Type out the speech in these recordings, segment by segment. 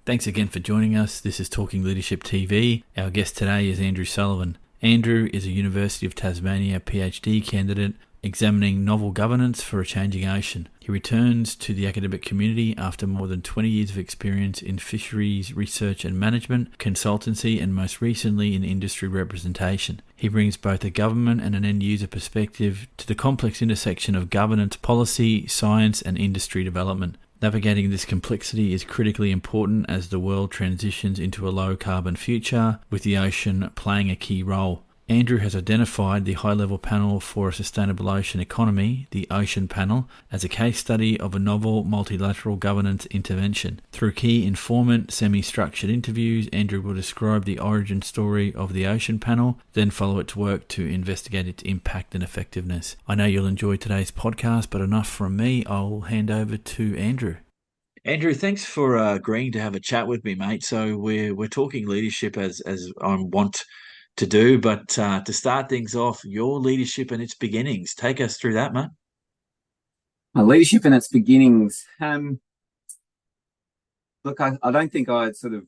Thanks again for joining us. This is Talking Leadership TV. Our guest today is Andrew Sullivan. Andrew is a University of Tasmania PhD candidate examining novel governance for a changing ocean. He returns to the academic community after more than 20 years of experience in fisheries, research and management, consultancy, and most recently in industry representation. He brings both a government and an end-user perspective to the complex intersection of governance, policy, science, and industry development. Navigating this complexity is critically important as the world transitions into a low-carbon future, with the ocean playing a key role. Andrew has identified the high-level panel for a sustainable ocean economy, the Ocean Panel, as a case study of a novel multilateral governance intervention. Through key informant, semi-structured interviews, Andrew will describe the origin story of the Ocean Panel, then follow its work to investigate its impact and effectiveness. I know you'll enjoy today's podcast, but enough from me. I'll hand over to Andrew. Andrew, thanks for agreeing to have a chat with me, mate. So we're talking leadership as I want to do, but to start things off, your leadership and its beginnings. Take us through that, mate. My leadership and its beginnings. Look, I don't think I sort of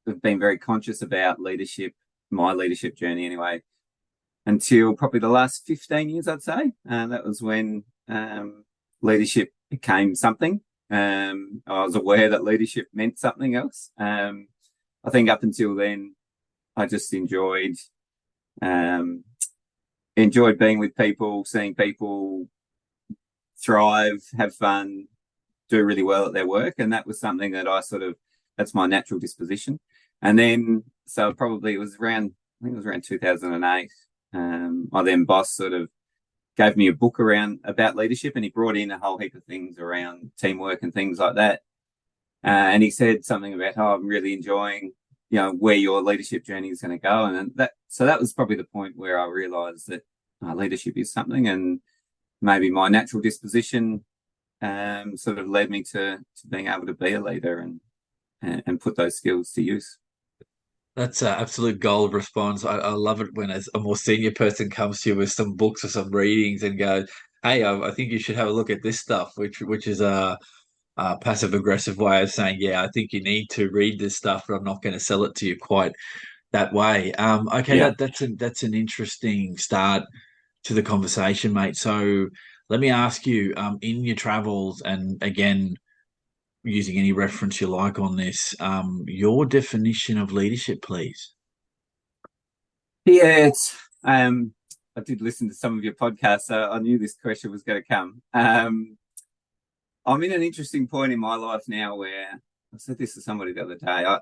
have been very conscious about leadership, my leadership journey anyway, until probably the last 15 years, I'd say. That was when leadership became something. I was aware that leadership meant something else. I think up until then, I just enjoyed being with people, seeing people thrive, have fun, do really well at their work. And that was something that that's my natural disposition. And then, so probably it was around 2008. My then boss sort of gave me a book about leadership, and he brought in a whole heap of things around teamwork and things like that. And he said something about, I'm really enjoying where your leadership journey is going to go. And that was probably the point where I realized that leadership is something, and maybe my natural disposition sort of led me to being able to be a leader and put those skills to use. That's an absolute gold response. I love it when a more senior person comes to you with some books or some readings and goes, hey, I think you should have a look at this stuff, which is a passive aggressive way of saying, yeah, I think you need to read this stuff, but I'm not going to sell it to you quite that way. Okay, Yeah. that's an interesting start to the conversation, mate. So let me ask you, in your travels, and again, using any reference you like on this, your definition of leadership, please. Yeah, I did listen to some of your podcasts, so I knew this question was going to come. I'm in an interesting point in my life now where I said this to somebody the other day.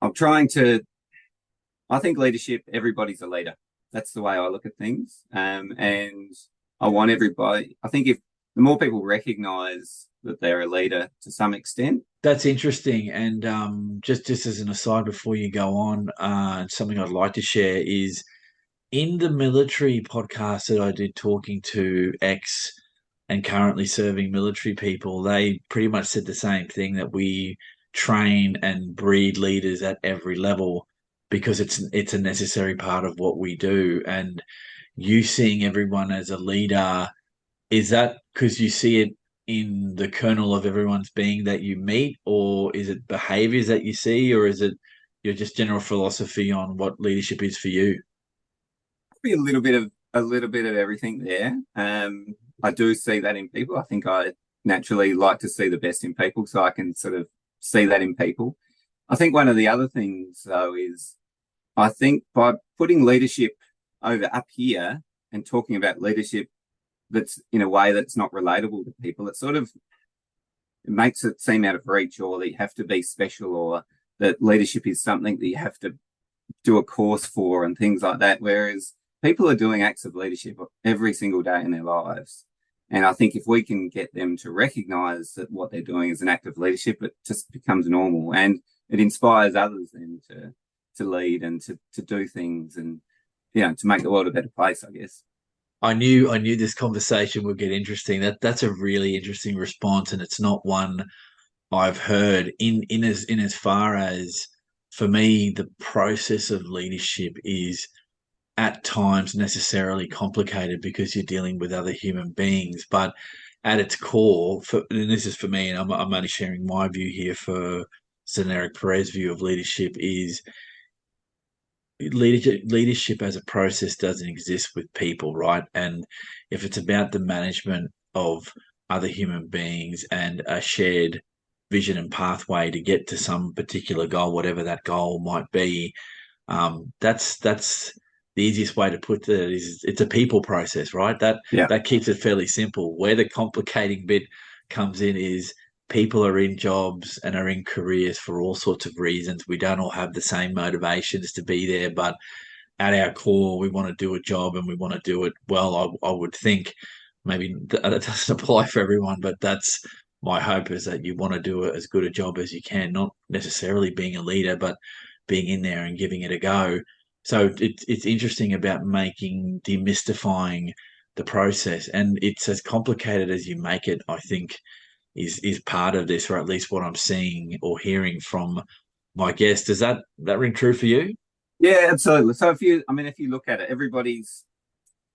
I think leadership, everybody's a leader. That's the way I look at things. And I want everybody, I think if the more people recognize that they're a leader to some extent. That's interesting. And just as an aside before you go on, something I'd like to share is in the military podcast that I did talking to ex and currently serving military people, they pretty much said the same thing, that we train and breed leaders at every level because it's a necessary part of what we do. And you seeing everyone as a leader, is that because you see it in the kernel of everyone's being that you meet, or is it behaviors that you see, or is it your just general philosophy on what leadership is for you? Probably a little bit of everything there. I do see that in people. I think I naturally like to see the best in people, so I can sort of see that in people. I think one of the other things, though, is I think by putting leadership over up here and talking about leadership that's in a way that's not relatable to people, it makes it seem out of reach, or that you have to be special, or that leadership is something that you have to do a course for and things like that. Whereas people are doing acts of leadership every single day in their lives. And I think if we can get them to recognize that what they're doing is an act of leadership, it just becomes normal, and it inspires others then to lead and to do things, and to make the world a better place, I guess. I knew this conversation would get interesting. That's a really interesting response, and it's not one I've heard in as far as, for me, the process of leadership is at times necessarily complicated because you're dealing with other human beings. But at its core, and this is for me, and I'm only sharing my view here for generic Perez view of leadership is leadership as a process doesn't exist with people, right? And if it's about the management of other human beings and a shared vision and pathway to get to some particular goal, whatever that goal might be, that's the easiest way to put it is it's a people process, right? Yeah. That keeps it fairly simple. Where the complicating bit comes in is people are in jobs and are in careers for all sorts of reasons. We don't all have the same motivations to be there, but at our core, we want to do a job and we want to do it well. I would think maybe that doesn't apply for everyone, but that's my hope is that you want to do as good a job as you can, not necessarily being a leader, but being in there and giving it a go. So it's interesting about demystifying the process, and it's as complicated as you make it. I think is part of this, or at least what I'm seeing or hearing from my guest. Does that ring true for you? Yeah, absolutely. So if you look at it, everybody's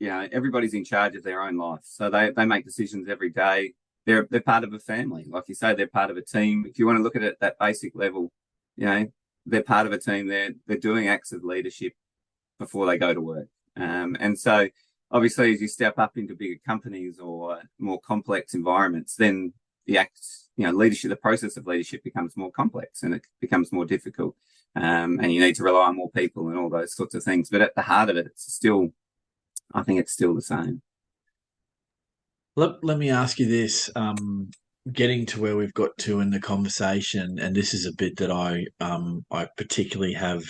in charge of their own life. So they make decisions every day. They're part of a family. Like you say, they're part of a team. If you want to look at it at that basic level, they're part of a team. They're doing acts of leadership before they go to work. And so obviously as you step up into bigger companies or more complex environments, then leadership, the process of leadership becomes more complex and it becomes more difficult. And you need to rely on more people and all those sorts of things. But at the heart of it, I think it's still the same. Let me ask you this. Getting to where we've got to in the conversation, and this is a bit that I particularly have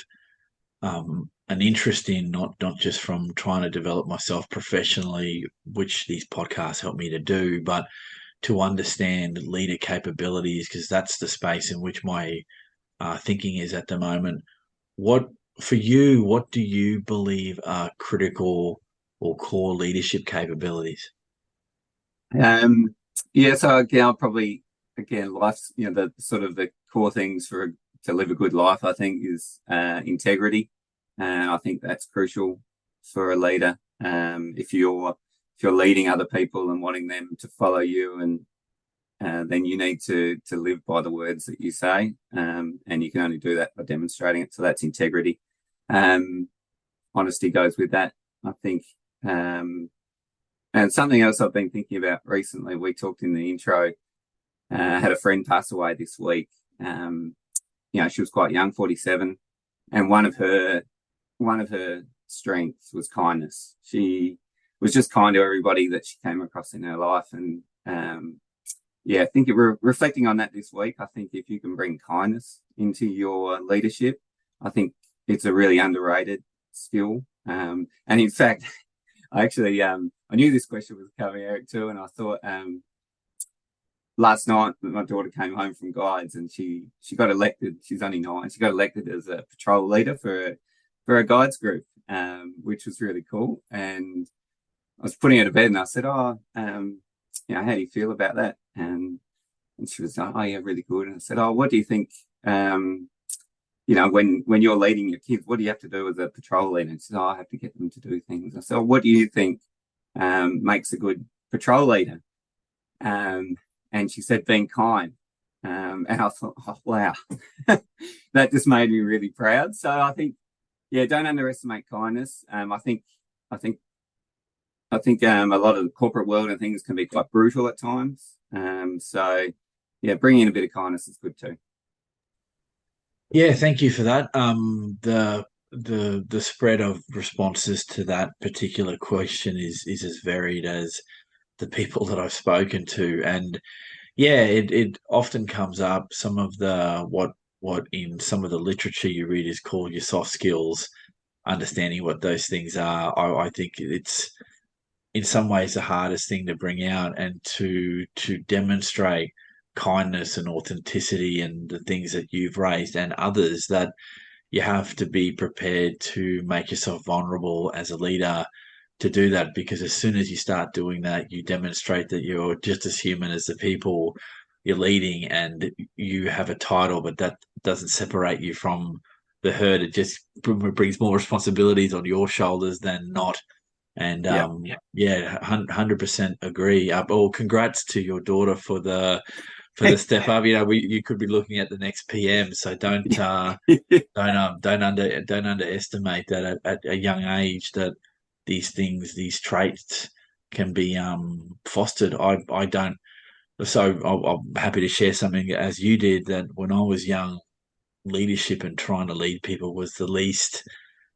an interest in, not just from trying to develop myself professionally, which these podcasts help me to do, but to understand leader capabilities, because that's the space in which my thinking is at the moment. What for you? What do you believe are critical or core leadership capabilities? So again, I'll probably life's the sort of the core things to live a good life. I think is integrity, and I think that's crucial for a leader. If you're leading other people and wanting them to follow you, and then you need to live by the words that you say, and you can only do that by demonstrating it. So that's integrity. Honesty goes with that, I think. And something else I've been thinking about recently, we talked in the intro, I had a friend pass away this week. She was quite young, 47, and one of her strengths was kindness. She was just kind to everybody that she came across in her life. And I think reflecting on that this week, I think if you can bring kindness into your leadership, I think it's a really underrated skill. And in fact, I knew this question was coming, Eric, too, and I thought last night my daughter came home from guides and she got elected. She's only 9. She got elected as a patrol leader for a guides group, which was really cool. And I was putting her to bed and I said, how do you feel about that? And she was like, oh yeah, really good. And I said, oh, what do you think? When you're leading your kids, what do you have to do as a patrol leader? And she said, oh, I have to get them to do things. I said, oh, what do you think makes a good patrol leader? And she said, being kind. And I thought, oh, wow, that just made me really proud. So I think, don't underestimate kindness. I think a lot of the corporate world and things can be quite brutal at times. Bringing in a bit of kindness is good too. Yeah, thank you for that. The spread of responses to that particular question is as varied as the people that I've spoken to, and it often comes up. Some of the what in some of the literature you read is called your soft skills, understanding what those things are. I think it's in some ways the hardest thing to bring out and to demonstrate kindness and authenticity and the things that you've raised and others, that you have to be prepared to make yourself vulnerable as a leader to do that, because as soon as you start doing that, you demonstrate that you're just as human as the people you're leading, and you have a title, but that doesn't separate you from the herd. It just brings more responsibilities on your shoulders than not. And 100% agree. Congrats to your daughter for the for the step up. You could be looking at the next PM, so don't underestimate that at a young age that these things, these traits can be fostered. I don't. So I'm happy to share something as you did, that when I was young, leadership and trying to lead people was the least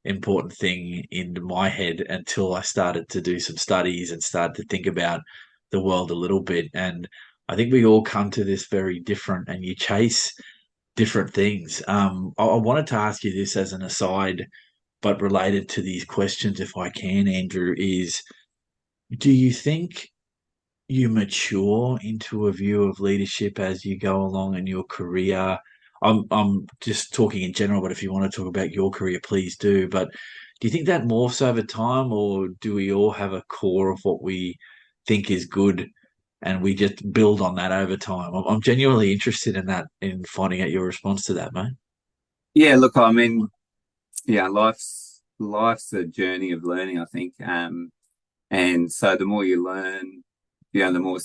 important thing in my head until I started to do some studies and started to think about the world a little bit. And I think we all come to this very different, and you chase different things. I wanted to ask you this as an aside, but related to these questions, if I can, Andrew, is do you think you mature into a view of leadership as you go along in your career? I'm just talking in general, but if you want to talk about your career, please do. But do you think that morphs over time, or do we all have a core of what we think is good and we just build on that over time? I'm genuinely interested in that, in finding out your response to that, mate. Yeah, look, I mean, yeah, life's a journey of learning, I think. And so the more you learn, the more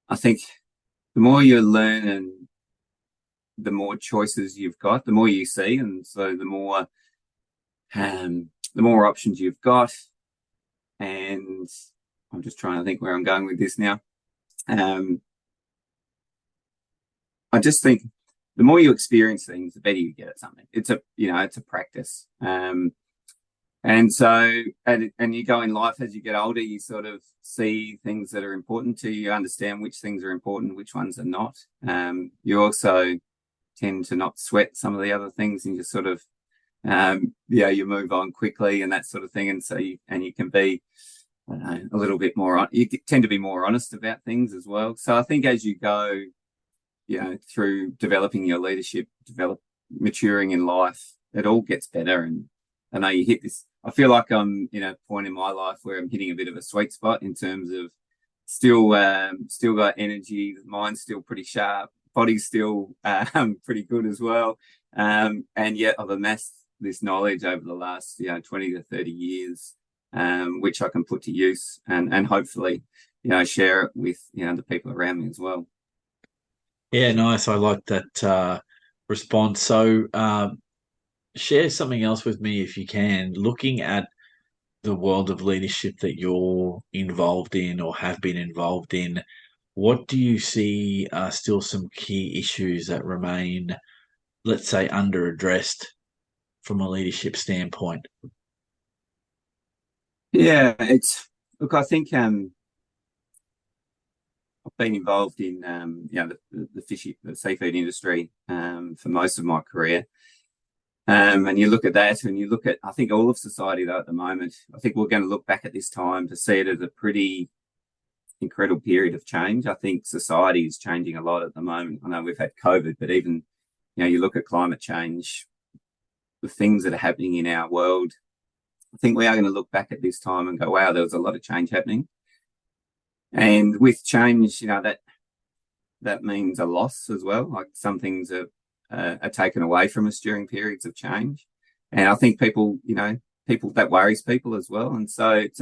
I think the more you learn and the more choices you've got, the more you see, and so the more options you've got. And I'm just trying to think where I'm going with this now. I just think the more you experience things, the better you get at something. It's a practice. And so, and you go in life as you get older, you sort of see things that are important to you, understand which things are important, which ones are not. You also tend to not sweat some of the other things, and you sort of, you move on quickly and that sort of thing. And so, you can be, I don't know, a little bit more, you tend to be more honest about things as well. So I think as you go, through developing your leadership, maturing in life, it all gets better. And I know you hit this. I feel like I'm in a point in my life where I'm hitting a bit of a sweet spot in terms of still got energy, mind's still pretty sharp, body's still pretty good as well. And yet I've amassed this knowledge over the last 20 to 30 years, which I can put to use and hopefully share it with the people around me as well. Yeah, nice. I like that response. So, share something else with me if you can. Looking at the world of leadership that you're involved in or have been involved in, what do you see are still some key issues that remain, let's say, under-addressed from a leadership standpoint? Yeah, look, I think I've been involved in the seafood industry for most of my career. And you look at that, and you look at, I think, all of society though at the moment. I think we're going to look back at this time to see it as a pretty incredible period of change. I think society is changing a lot at the moment. I know we've had COVID, but even you look at climate change, the things that are happening in our world. I think we are going to look back at this time and go, wow, there was a lot of change happening. And with change, that means a loss as well. Like some things are taken away from us during periods of change. And I think people that worries people as well. And so it's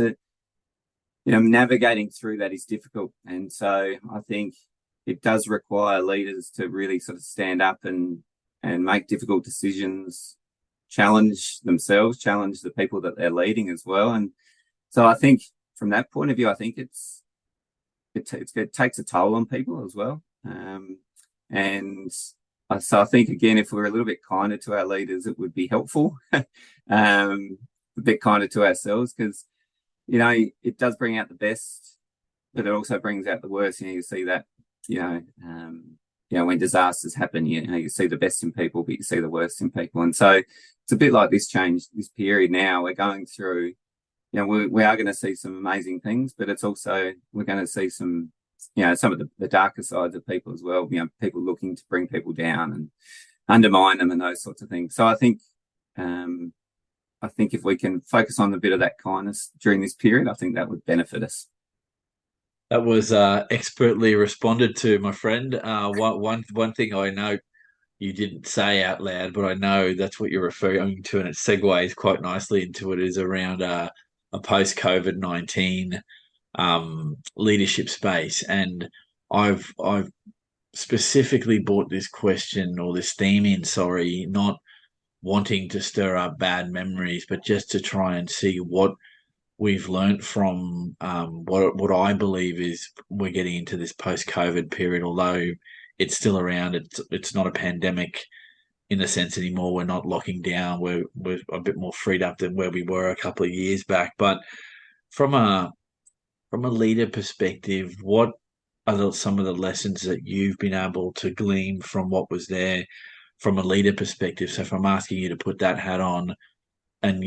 navigating through that is difficult. And so I think it does require leaders to really sort of stand up and make difficult decisions, challenge themselves, challenge the people that they're leading as well. And so I think from that point of view, I think it takes a toll on people as well. So I think, again, if we're a little bit kinder to our leaders, it would be helpful. A bit kinder to ourselves, because, it does bring out the best, but it also brings out the worst. You see that, when disasters happen, you see the best in people, but you see the worst in people. And so it's a bit like this period now we're going through. We are going to see some amazing things, but it's also, we're going to see some of the darker sides of people as well. People looking to bring people down and undermine them and those sorts of things. So I think if we can focus on a bit of that kindness during this period, I think that would benefit us. That was expertly responded to, my friend. One thing I know you didn't say out loud, but I know that's what you're referring to, and it segues quite nicely into it, is around a post-COVID-19 leadership space. And I've specifically brought this question or this theme in, sorry, not wanting to stir up bad memories, but just to try and see what we've learnt from what I believe is we're getting into this post-COVID period. Although it's still around, it's not a pandemic in a sense anymore. We're not locking down. We're a bit more freed up than where we were a couple of years back. But from a leader perspective, what are some of the lessons that you've been able to glean from what was there from a leader perspective? So if I'm asking you to put that hat on, and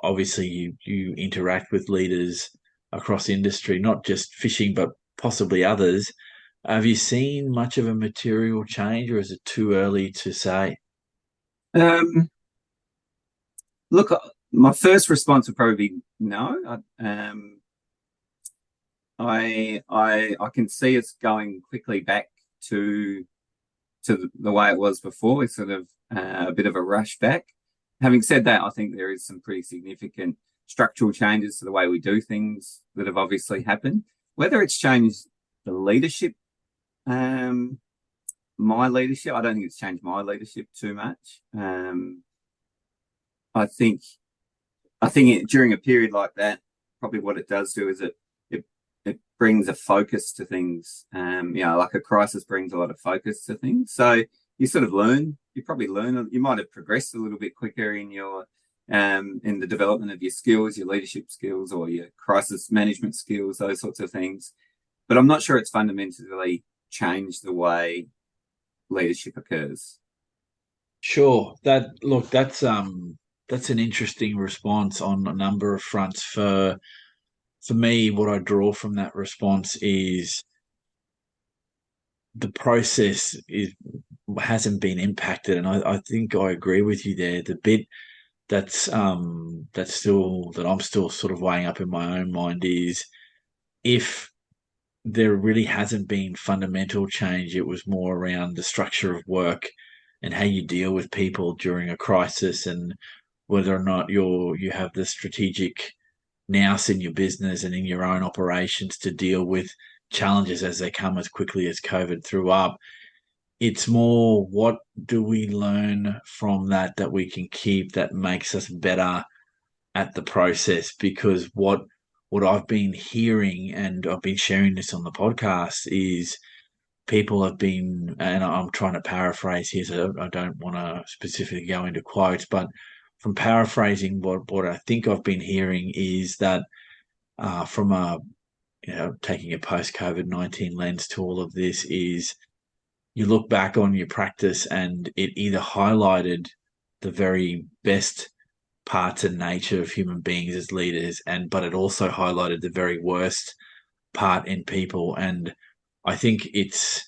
obviously you interact with leaders across industry, not just fishing, but possibly others. Have you seen much of a material change, or is it too early to say? Um, Look, my first response would probably be no. I can see us going quickly back to the way it was before. It's sort of a bit of a rush back. Having said that, I think there is some pretty significant structural changes to the way we do things that have obviously happened. Whether it's changed the leadership, my leadership, I don't think it's changed my leadership too much. I think during a period like that, probably what it does do is it brings a focus to things. Like a crisis brings a lot of focus to things. So you sort of learn. You probably learn. You might have progressed a little bit quicker in your in the development of your skills, your leadership skills, or your crisis management skills, those sorts of things. But I'm not sure it's fundamentally changed the way leadership occurs. Sure. That's an interesting response on a number of fronts. For me, what I draw from that response is the process hasn't been impacted, and I think I agree with you there. The bit that I'm still sort of weighing up in my own mind is if there really hasn't been fundamental change. It was more around the structure of work and how you deal with people during a crisis, and whether or not you have the strategic nous in your business and in your own operations to deal with challenges as they come as quickly as COVID threw up. It's more, what do we learn from that we can keep that makes us better at the process? Because what I've been hearing, and I've been sharing this on the podcast, is people have been, and I'm trying to paraphrase here, so I don't want to specifically go into quotes, but from paraphrasing, what I think I've been hearing is that from taking a post COVID-19 lens to all of this, is you look back on your practice and it either highlighted the very best parts and nature of human beings as leaders, but it also highlighted the very worst part in people. And I think it's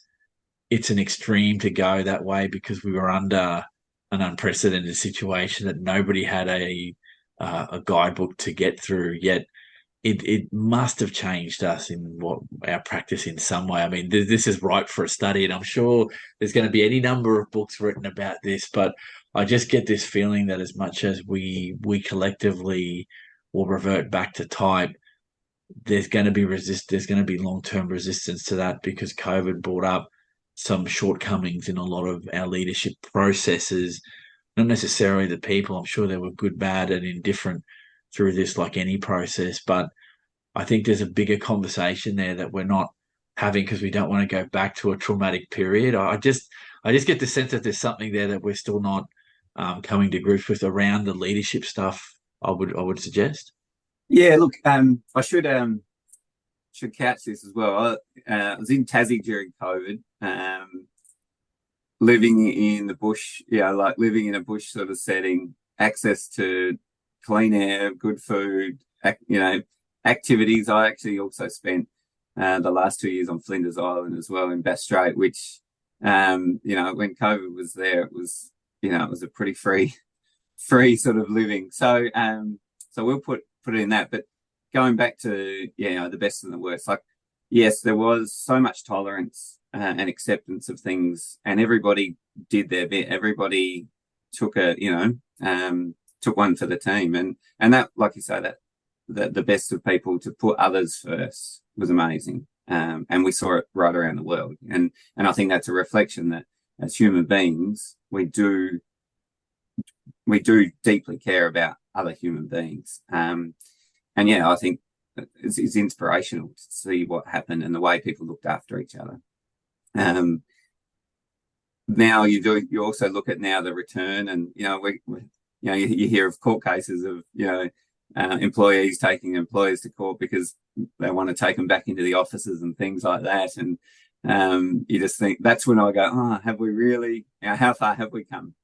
an extreme to go that way, because we were under an unprecedented situation that nobody had a guidebook to get through. Yet it must have changed us in what our practice in some way. I mean, this is ripe for a study, and I'm sure there's going to be any number of books written about this. But I just get this feeling that as much as we collectively will revert back to type, there's going to be there's going to be long-term resistance to that, because COVID brought up some shortcomings in a lot of our leadership processes, not necessarily the people. I'm sure there were good, bad, and indifferent through this, like any process. But I think there's a bigger conversation there that we're not having, because we don't want to go back to a traumatic period. I just get the sense that there's something there that we're still not coming to grips with around the leadership stuff. I would suggest. Yeah, look, I should catch this as well. I was in Tassie during COVID, living in the bush, like living in a bush sort of setting, access to clean air, good food, activities. I actually also spent the last 2 years on Flinders Island as well in Bass Strait, which, when COVID was there, it was a pretty free sort of living. So we'll put it in that. But going back to the best and the worst, like, yes, there was so much tolerance and acceptance of things, and everybody did their bit. Everybody took took one for the team, and that, like you say, that the best of people to put others first was amazing. And we saw it right around the world. And I think that's a reflection that as human beings, we do deeply care about other human beings. And yeah, I think it's inspirational to see what happened and the way people looked after each other. Now you also look at now the return, and you hear of court cases of employees taking employers to court because they want to take them back into the offices and things like that. And you just think that's when I go, oh, have we really? How far have we come?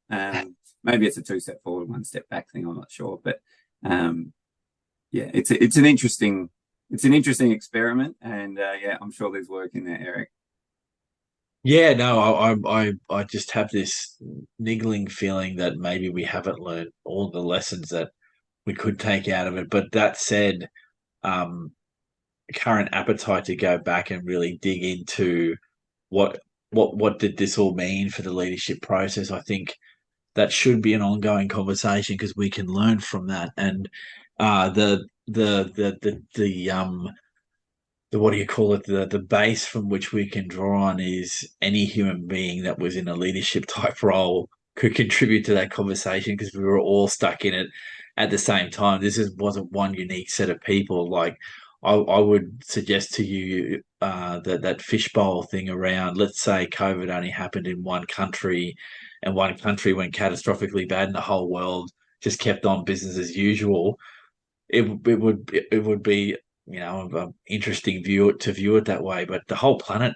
Maybe it's a 2 step forward, 1 step back thing. I'm not sure, but yeah, it's an interesting experiment, and yeah, I'm sure there's work in there, Eric. Yeah, no, I just have this niggling feeling that maybe we haven't learned all the lessons that we could take out of it. But that said, um, current appetite to go back and really dig into what what did this all mean for the leadership process. I think that should be an ongoing conversation because we can learn from that. And the what do you call it, the base from which we can draw on is any human being that was in a leadership type role could contribute to that conversation because we were all stuck in it at the same time. Wasn't one unique set of people. Like I would suggest to you that fishbowl thing around, let's say COVID only happened in one country and one country went catastrophically bad and the whole world just kept on business as usual. It would be an interesting view it that way. But the whole planet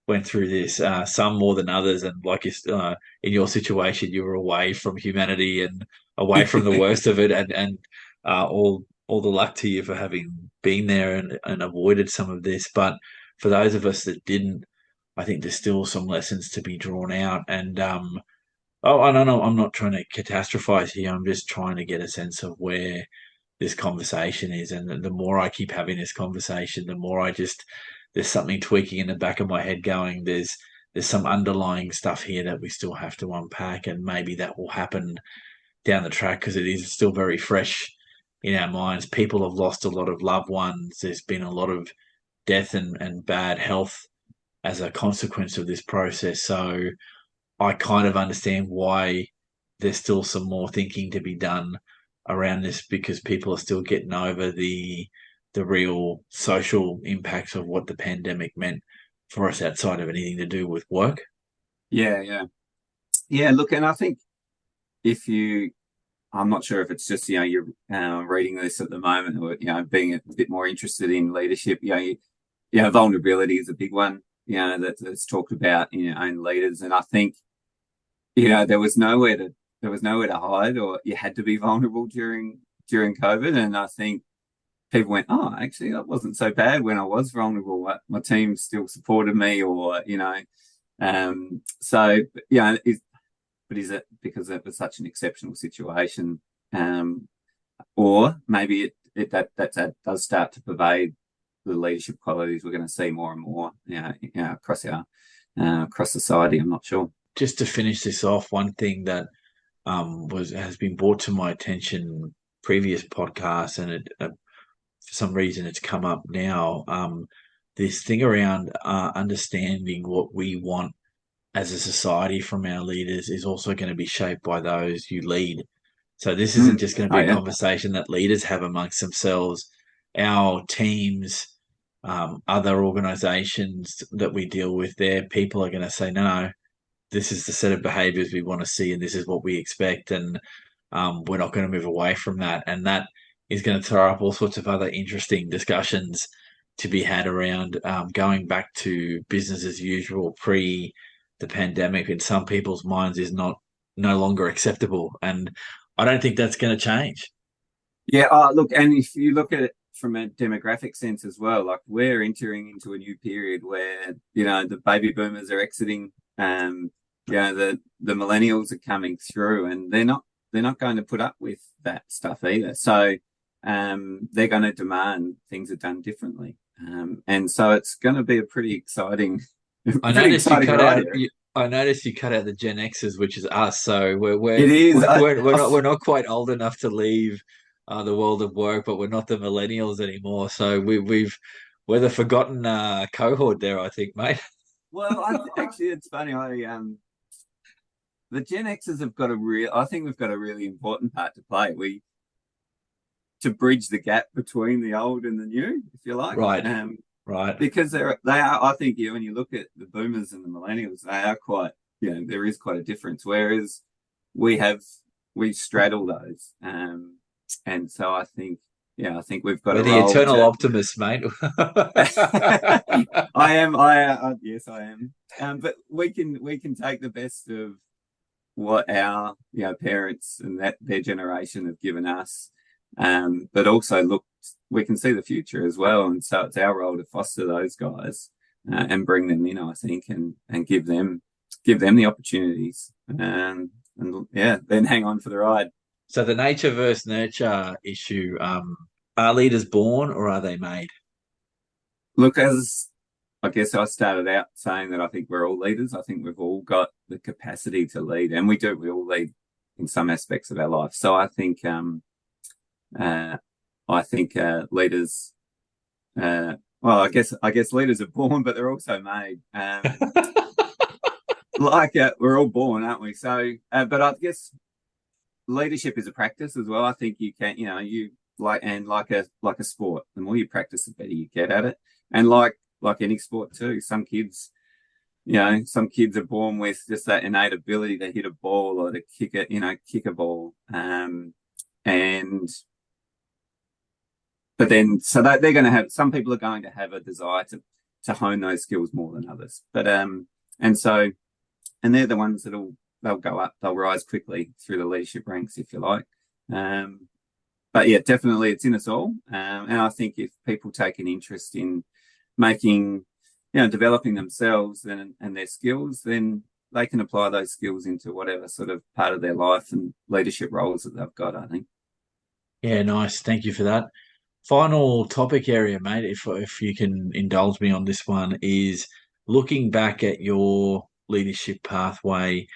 went through this, some more than others, and like in your situation, you were away from humanity and away from the worst of it, and all the luck to you for having been there and avoided some of this. But for those of us that didn't, I think there's still some lessons to be drawn out. And oh, I don't know. I'm not trying to catastrophize here. I'm just trying to get a sense of where this conversation is. And the more I keep having this conversation, the more there's something tweaking in the back of my head going, there's some underlying stuff here that we still have to unpack. And maybe that will happen down the track because it is still very fresh in our minds. People have lost a lot of loved ones. There's been a lot of death and bad health as a consequence of this process. So I kind of understand why there's still some more thinking to be done around this because people are still getting over the real social impacts of what the pandemic meant for us outside of anything to do with work. Yeah. Look, and I think I'm not sure if it's just you're reading this at the moment or being a bit more interested in leadership. Vulnerability is a big one. That's talked about in your own leaders, and I think there was nowhere to hide, or you had to be vulnerable during COVID. And I think people went, oh, actually, that wasn't so bad when I was vulnerable. My team still supported me, or so but is it because it was such an exceptional situation, or maybe that does start to pervade the leadership qualities we're going to see more and more, across society? I'm not sure. Just to finish this off, one thing that has been brought to my attention previous podcasts, and for some reason it's come up now. This thing around understanding what we want as a society from our leaders is also going to be shaped by those you lead. So this isn't just going to be a conversation that leaders have amongst themselves. Our teams, other organizations that we deal with, their people are going to say, no, this is the set of behaviors we want to see, and this is what we expect, and we're not going to move away from that. And that is going to throw up all sorts of other interesting discussions to be had around going back to business as usual pre the pandemic in some people's minds is no longer acceptable. And I don't think that's going to change. Yeah. Look, and if you look at it from a demographic sense as well, like we're entering into a new period where, the baby boomers are exiting, the millennials are coming through, and they're not going to put up with that stuff either. So they're going to demand things are done differently. And so it's going to be a pretty exciting. I noticed you cut out the Gen Xers, which is us. So we're not quite old enough to leave the world of work, but we're not the millennials anymore. So we've we're the forgotten cohort there, I think, mate. Well, actually, it's funny. The Gen Xers have got I think we've got a really important part to play. To bridge the gap between the old and the new, if you like. Right. Right. Because they are, I think, when you look at the boomers and the millennials, they are quite, there is quite a difference. Whereas we straddle those. And so I think we've got We're the eternal optimists, mate. I am. Yes, I am. But we can take the best of what our parents and their generation have given us, but also we can see the future as well, and so it's our role to foster those guys and bring them in, I think, and give them the opportunities, and then hang on for the ride. So the nature versus nurture issue, are leaders born or are they made? Look, as I guess I started out saying that I think we're all leaders. I think we've all got the capacity to lead, and we all lead in some aspects of our life. So I think leaders, well, I guess leaders are born, but they're also made. We're all born, aren't we? So, but I guess leadership is a practice as well. I think you can, like a sport. The more you practice, the better you get at it. And like any sport too, some kids are born with just that innate ability to hit a ball or to kick a ball. But then, so they're going to have, some people are going to have a desire to hone those skills more than others. But, and they're the ones they'll go up, they'll rise quickly through the leadership ranks, if you like. But yeah, definitely it's in us all. And I think if people take an interest in developing themselves and their skills, then they can apply those skills into whatever sort of part of their life and leadership roles that they've got, I think. Yeah, nice. Thank you for that. Final topic area, mate, if you can indulge me on this one, is looking back at your leadership pathway.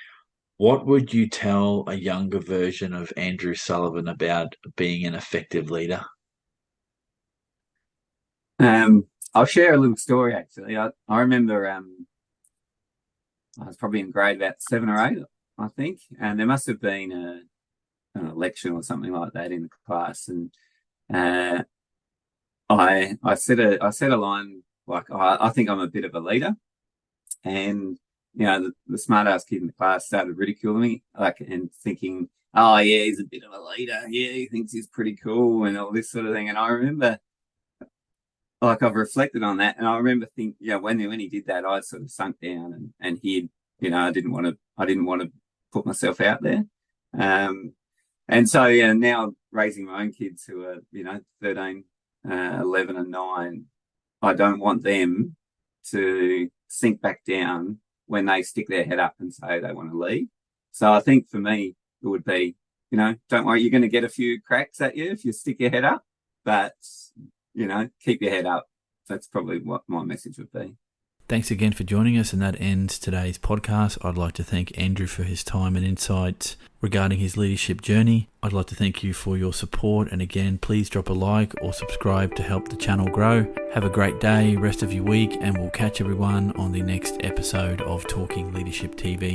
What would you tell a younger version of Andrew Sullivan about being an effective leader? I'll share a little story, actually. I remember I was probably in grade about 7 or 8, I think, and there must have been an election or something like that in the class, and I said a line like, I think I'm a bit of a leader, and the smart ass kid in the class started ridiculing me, and thinking, oh yeah, he's a bit of a leader, yeah, he thinks he's pretty cool and all this sort of thing. And I remember, I've reflected on that, and I remember thinking, when he did that, I sort of sunk down and hid. I didn't want to put myself out there. And so now raising my own kids who are 13, 11 and 9, I don't want them to sink back down when they stick their head up and say they want to lead. So I think for me, it would be, don't worry, you're going to get a few cracks at you if you stick your head up, but, keep your head up. That's probably what my message would be. Thanks again for joining us, and that ends today's podcast. I'd like to thank Andrew for his time and insights regarding his leadership journey. I'd like to thank you for your support, and again, please drop a like or subscribe to help the channel grow. Have a great day, rest of your week, and we'll catch everyone on the next episode of Talking Leadership TV.